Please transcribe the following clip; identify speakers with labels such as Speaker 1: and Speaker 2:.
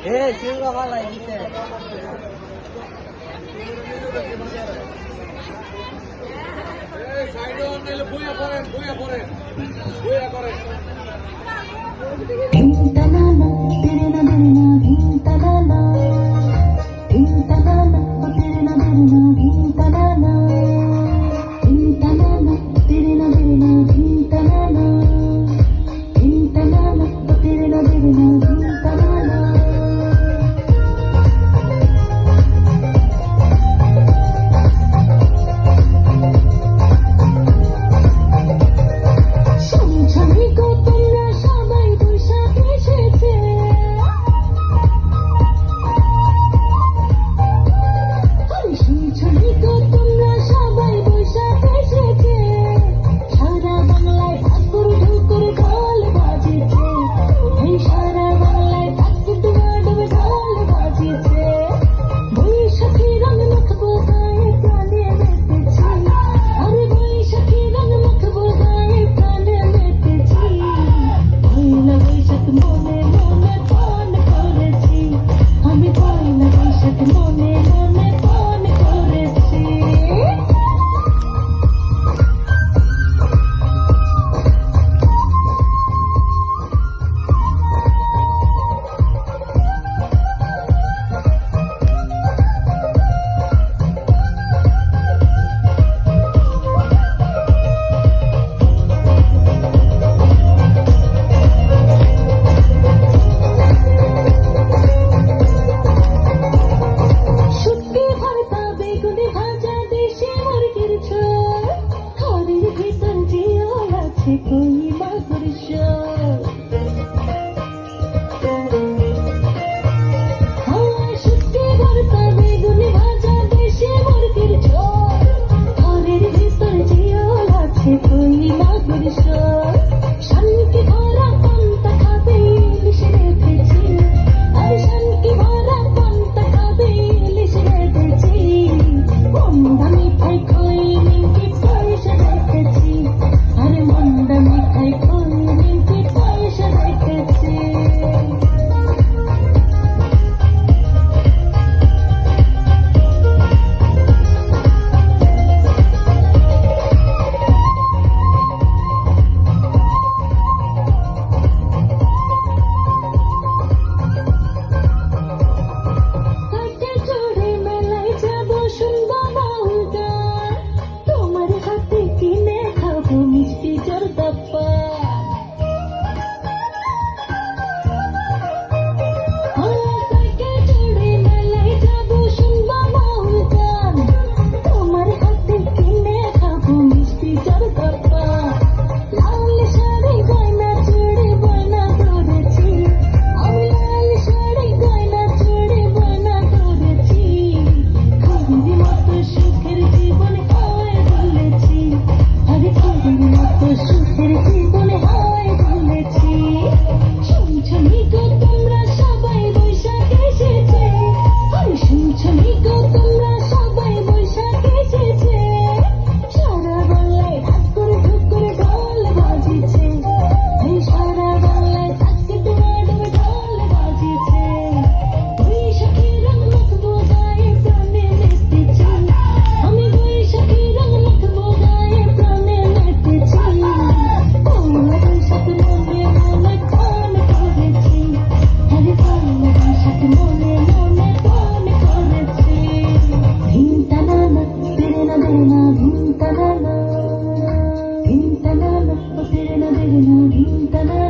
Speaker 1: এ শিরগা ভালো দিতে
Speaker 2: সাইডে অন্যলে বইয়া করেন
Speaker 3: कोई मधुर শুটকি ভর্তা বেগুন ভাজা দেশি মুরগির ঝোল ঘরের ভিতর জিওল আছে কই মাগুর শানকি ভরা পান্তা খাবে ইলিশ রেখেছি আর শানকি ভরা পান্তা খাবে ইলিশ রেখেছি মন্দা মিঠাই খই নিমকি পয়সা রেখেছি আর মন্দা মিঠাই খই নিমকি পয়সা রেখেছি Vinta